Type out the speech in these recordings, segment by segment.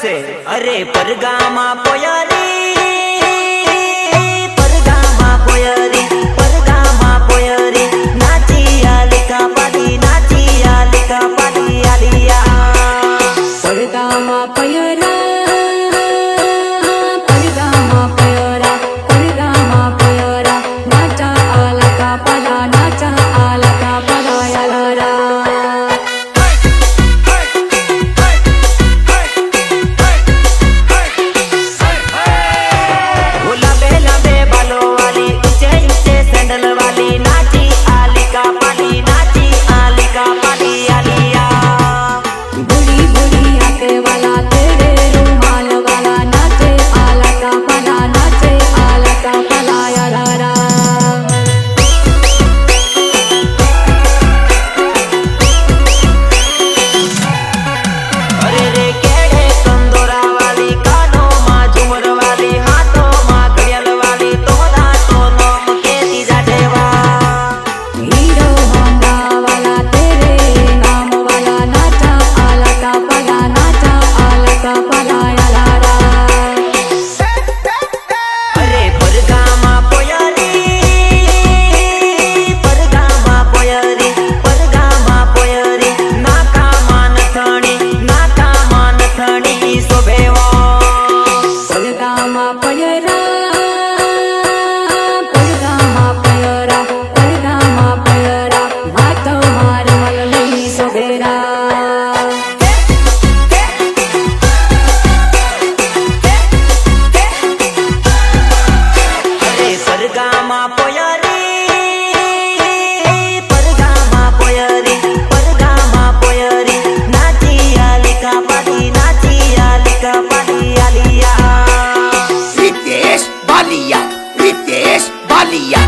છે અરે પરગામા પોયરી પરગામા પોયરી પરગામા પોયરી નાચી આલિકા પાડી નાચી આલિકા પાડી આલિયા પરગામા પયરા પરગામા પયરા પરગામા પયરા નાચા આલકા પડા નાચા આલકા પડા યારા Ritesh Balia.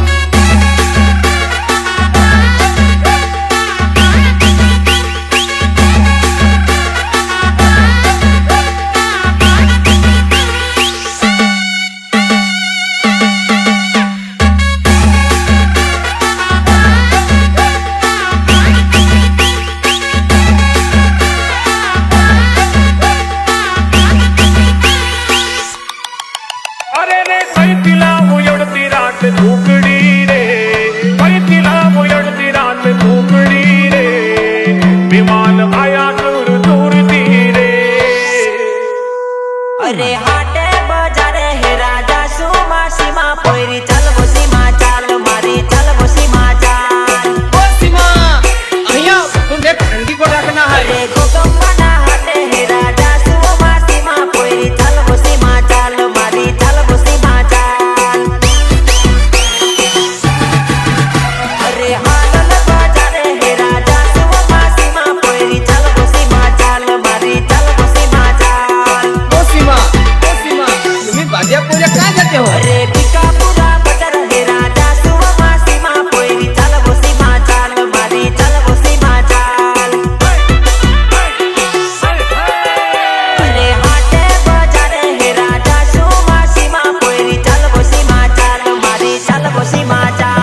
अरे हाटे बाजारे हे राजा सुमा सीमा पोयरी चल वो सीमा चाल मारी चल वो सीमा चाल ओ सीमा अहिया तुझे ठंडी को रखना है अरे गोगम्बना हाटे हे राजा सुमा सीमा पोयरी चल वो सीमा चाल मारी चल वो सीमा चाल अरे हाटल बाजारे हे राजा सुमा सीमा पोयरी चल वो सीमा चाल मारी चल वो सीमा चाल ओ सीमा तुम्हें बाजियापुर कहाँ जाते हो अरे बिकापुरा बजर हे राजा सुमा सीमा पोयरी चल वो सीमा चाल मारी चल वो सीमा चाल अरे हाटे बाजारे हे राजा सुमा सीमा पोयरी चल वो सीमा चाल मारी चल वो सीमा चाल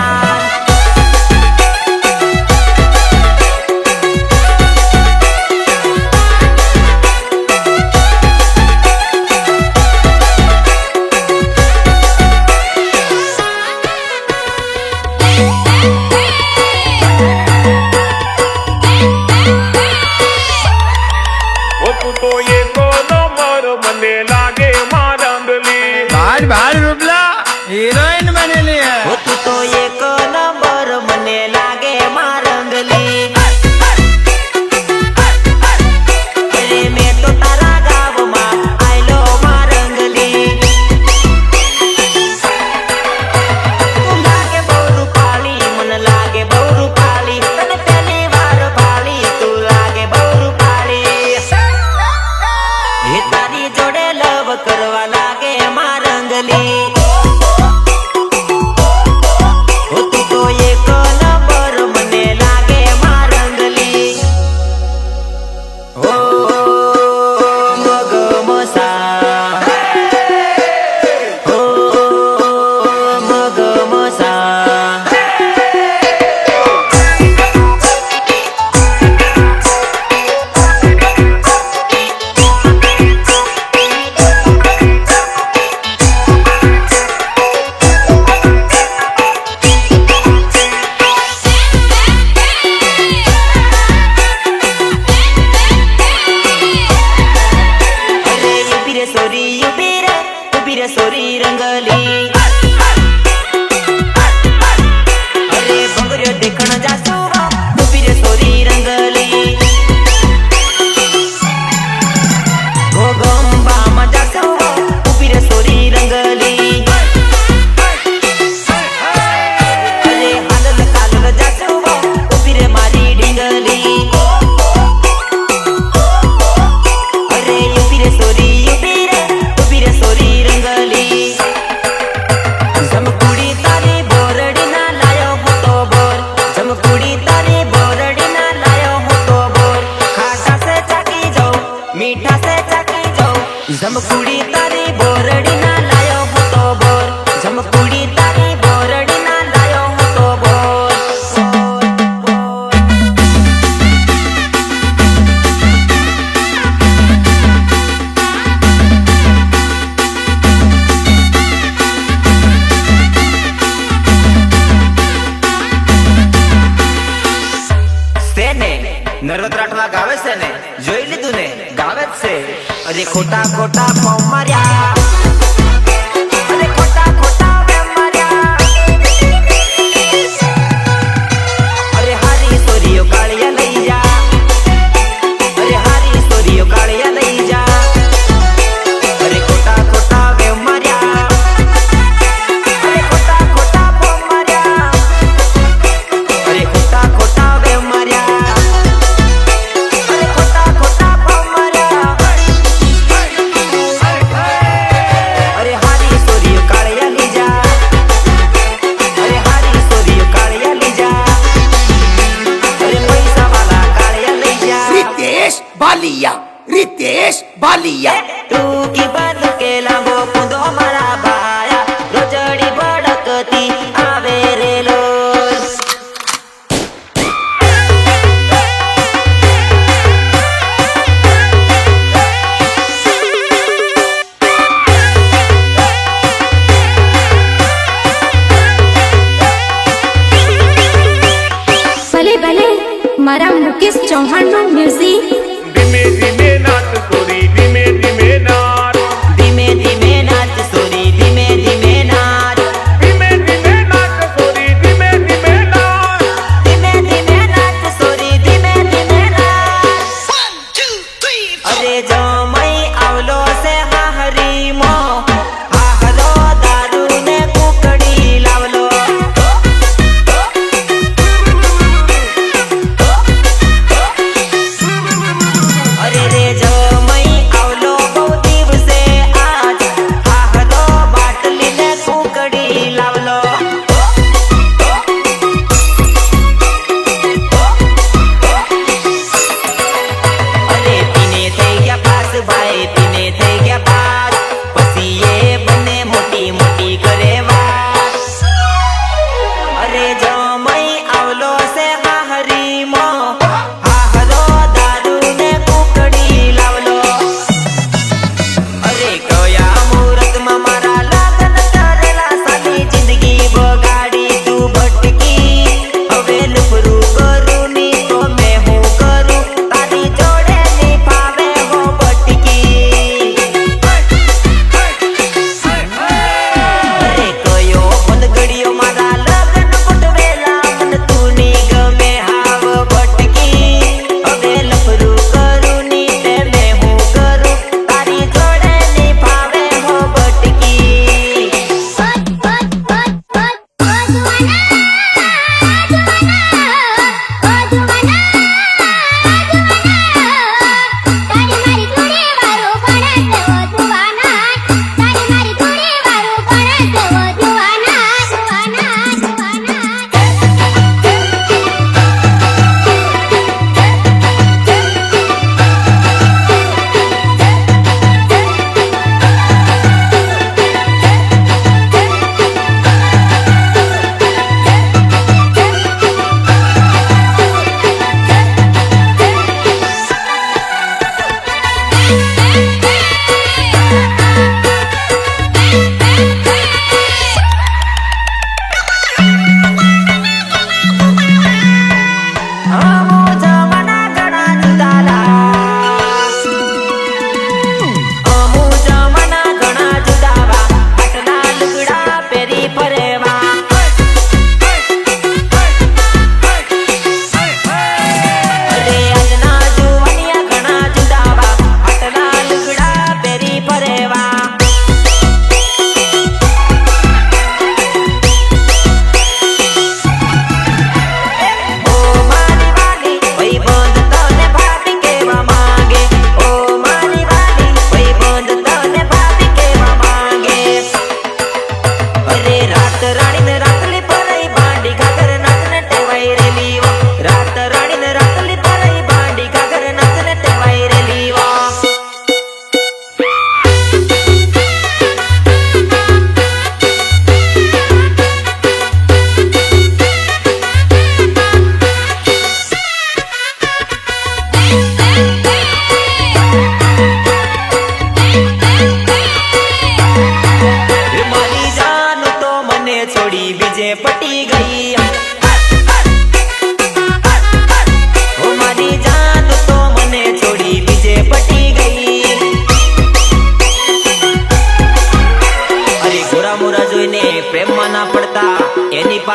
बाहर रुपला हीरोइन बनेली है वो तू तो एक नंबर मने लागे मारंगली अरे मैं तो तारा गाव मा आयलो मारंगली तू लागे बहु पाली मन लागे बहु पाली तने पहली बार पाली तू लागे बहु पाली ये तारी जोड़े लव करवा लागे मारंगली सोरी उभी रे सोरी रंगली अरे भंगरियो देखण जासू उभी रे सोरी रंगली घोगंबा मजा जासू उभी रे सोरी रंगली अरे हालल कालल जासू उभी रे मारी ढिंगली अरे उभी रे सोरी रंगली जमकुड़ी तारी बोरडी ना लायो होतो बोर जमकुड़ी तारी बोरडी ना लायो होतो बोर खाटा से चाकी जाओ मीठा से चाकी जाओ जमकुड़ी तारी बोरडी ना लायो होतो बोर जमकुड़ी तारी बोरडी ना लायो होतो बोर नर्वत्राटला गावे से ने જોઈ લીધું ને ગાવે જ છે અરે ખોટા ખોટા પાઉ માર્યા અરે ખોટા ખોટા વેમ માર્યા અરે હારી સોરીઓ કાળિયા લઈ જા અરે હારી સોરીઓ કાળિયા લઈ જા અરે ખોટા ખોટા વેમ માર્યા અરે ખોટા ખોટા પાઉ માર્યા અરે ખોટા ખોટા વેમ માર્યા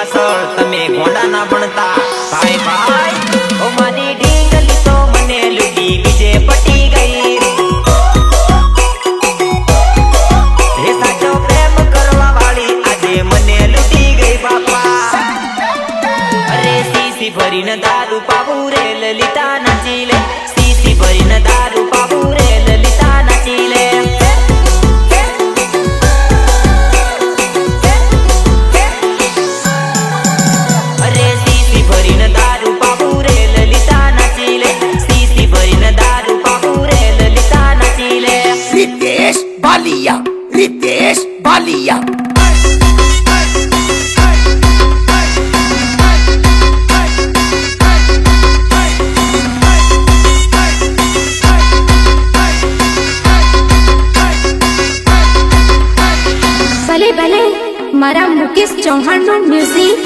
પાછળ તમે ગોંડા ના ભણતા ભાઈ ભાઈ ઓ મારી ઢીંગલી તો મને લૂટી બીજે પટી ગઈ હે સાચો પ્રેમ કરવા વાળી આજે મને લૂટી ગઈ બાપા અરે સીસી ભરીને દારૂ પાવું રે લલિતા નાચી લે સીસી ભરીને દારૂ પાવું રે લલિતા નાચી લે અરે સીસી ભરીને દારૂ પાવું રે લલિતા નાચી લે સીસી ભરીને દારૂ પાવું રે લલિતા નાચી લે Ritesh Balia. Ritesh Balia. ભલે ભલે મારા મુકેશ ચૌહાણનું મ્યુઝિક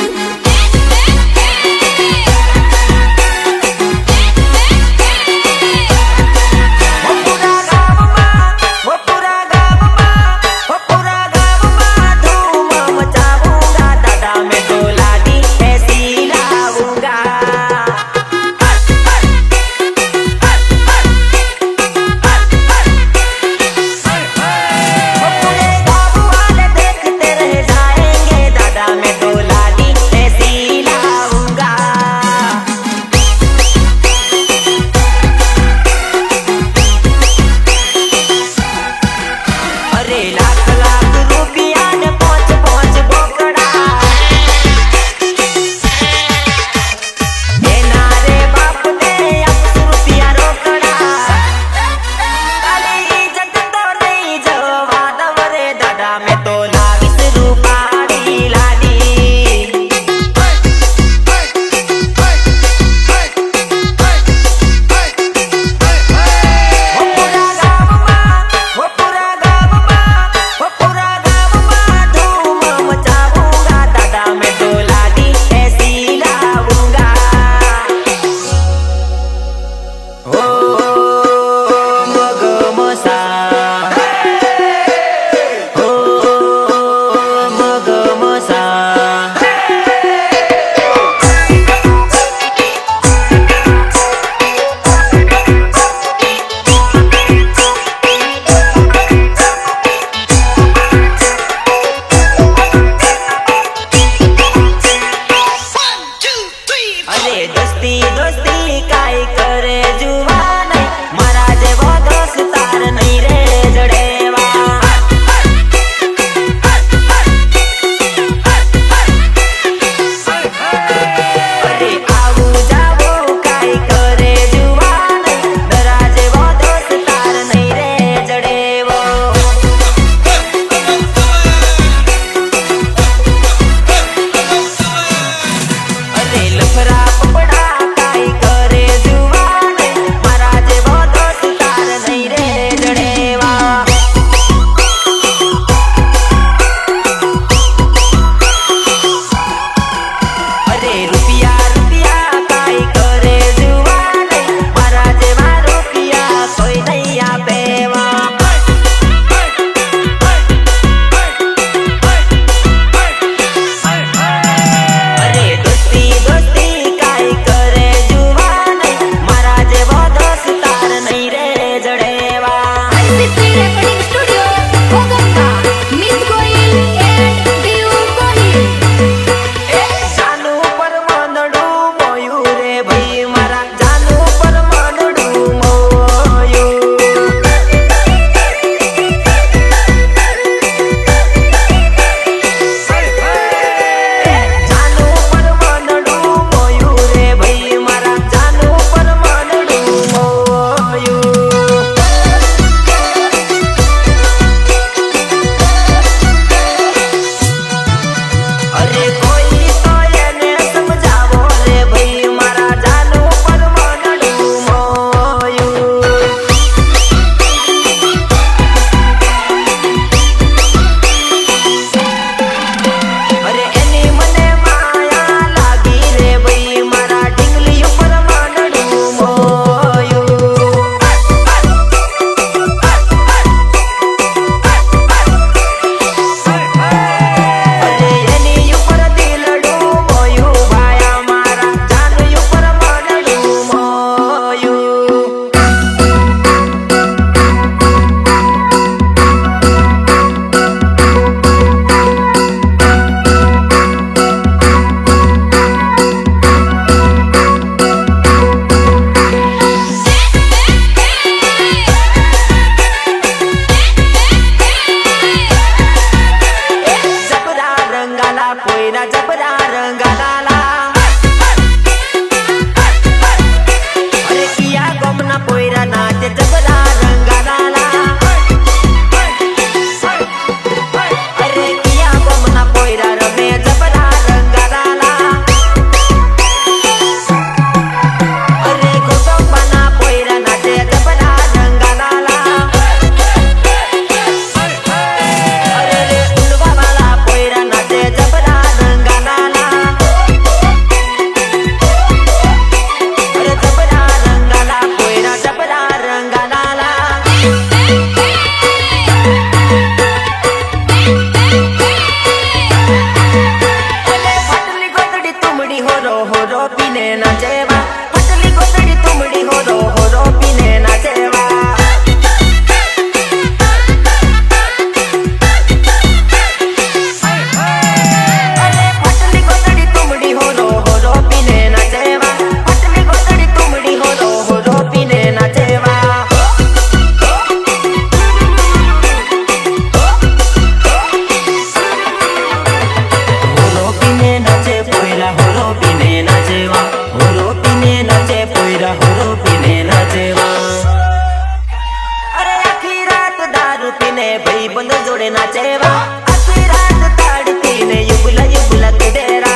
जोड़े नाचेवा आखी रात ताड़ती ने युगला युगला तेरा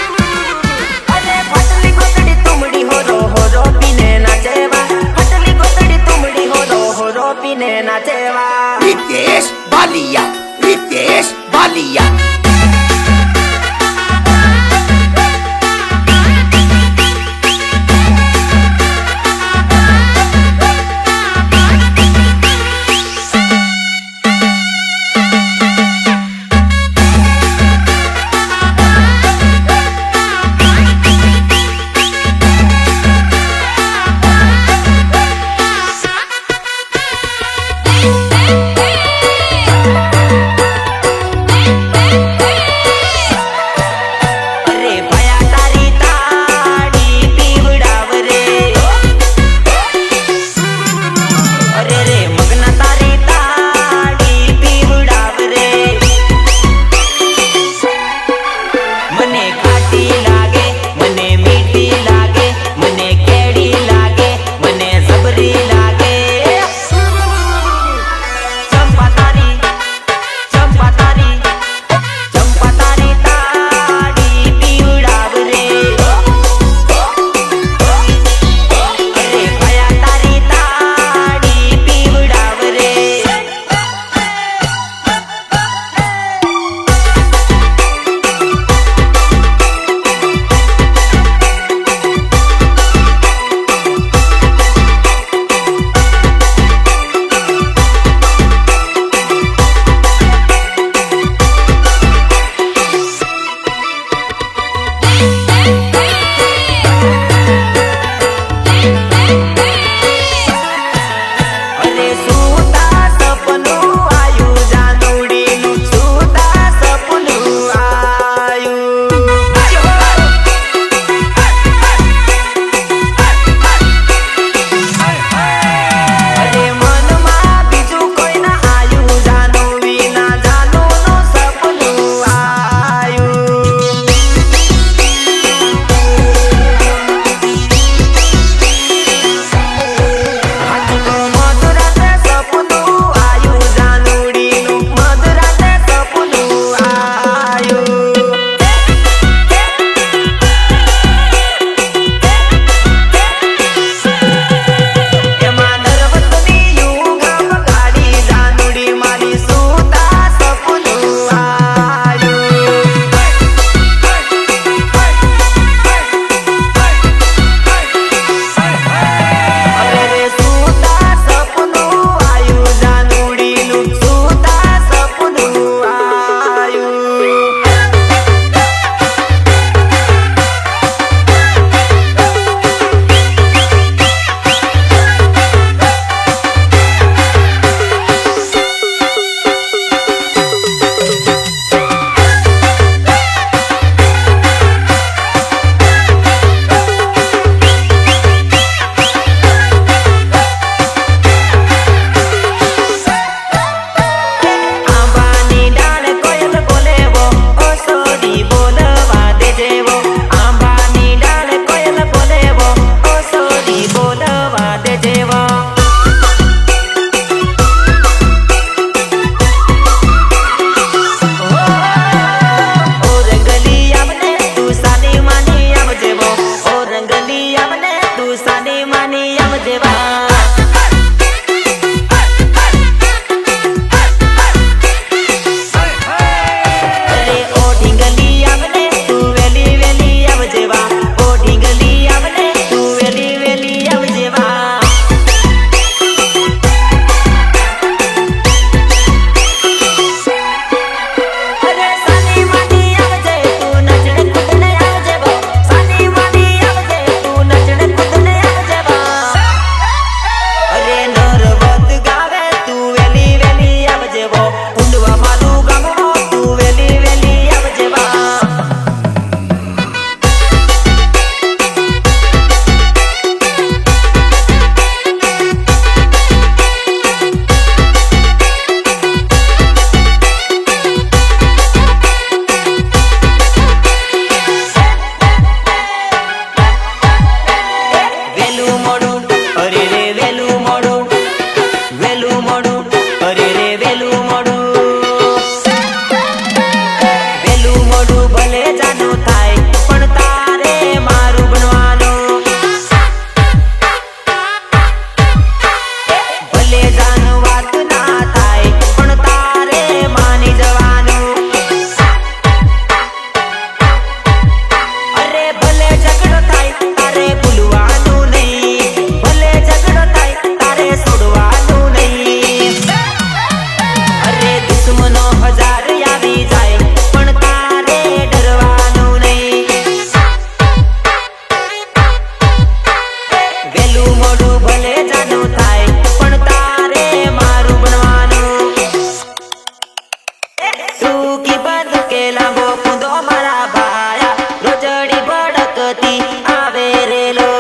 अरे फटली गोतड़ी तुमड़ी हो रो पीने नाचेवा फटली गोतड़ी तुमड़ी हो रो पीने नाचेवा रितेश बालिया रितेश बालिया મોડું ભલે જાનું થાય પણ તારે મારું બનવાનું ટૂંકી બદકે લાંબો કૂદો મારા ભાયા રોજડી ભડકતી આવે રેલો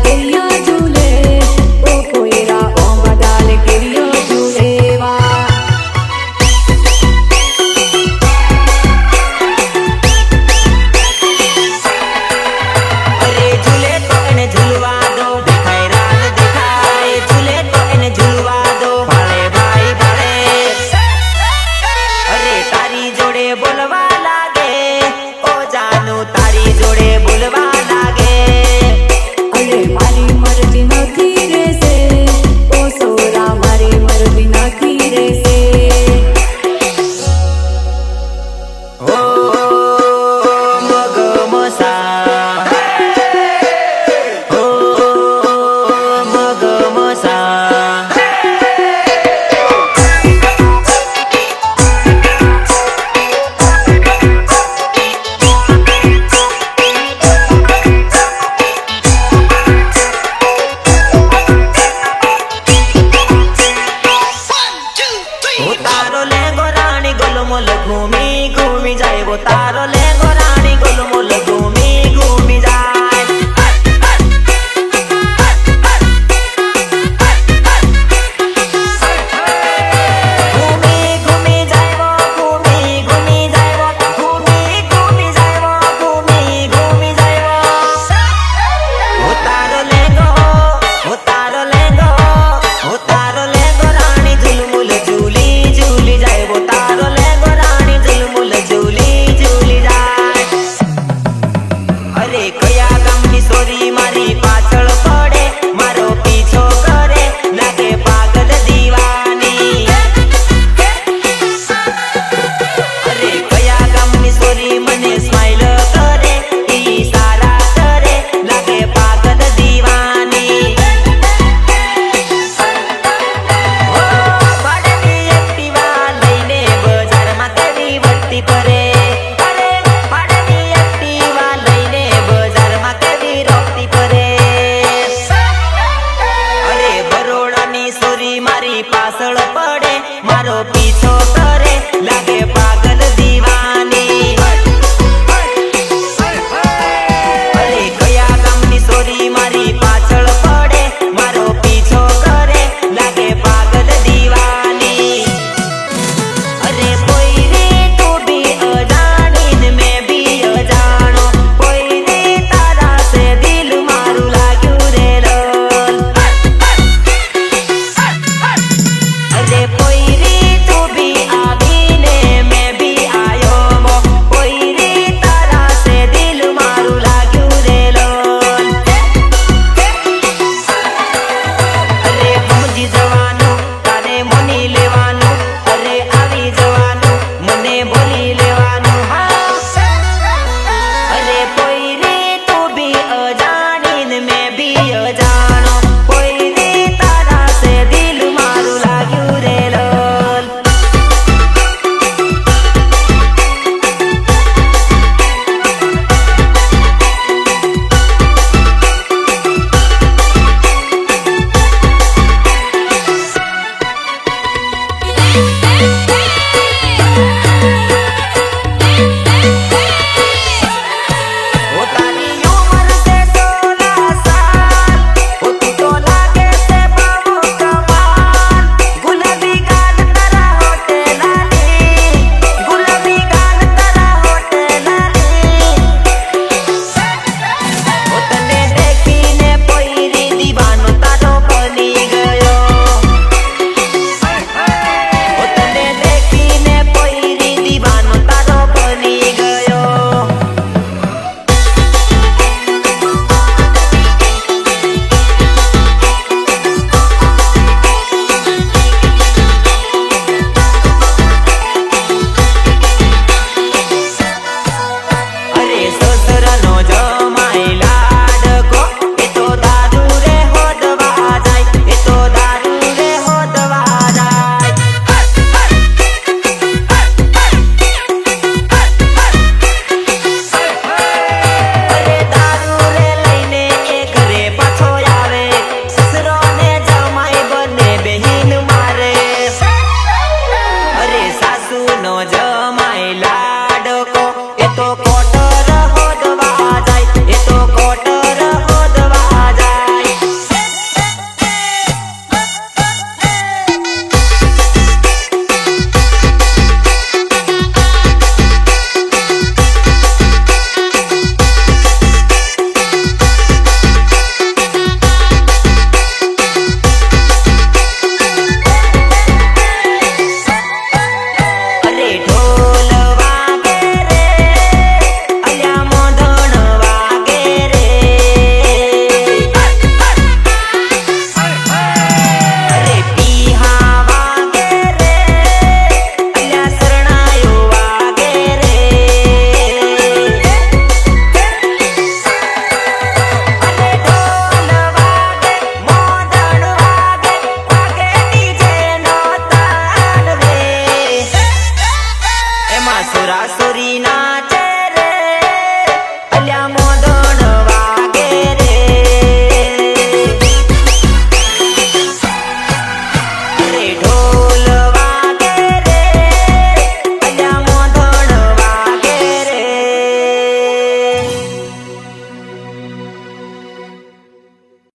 એ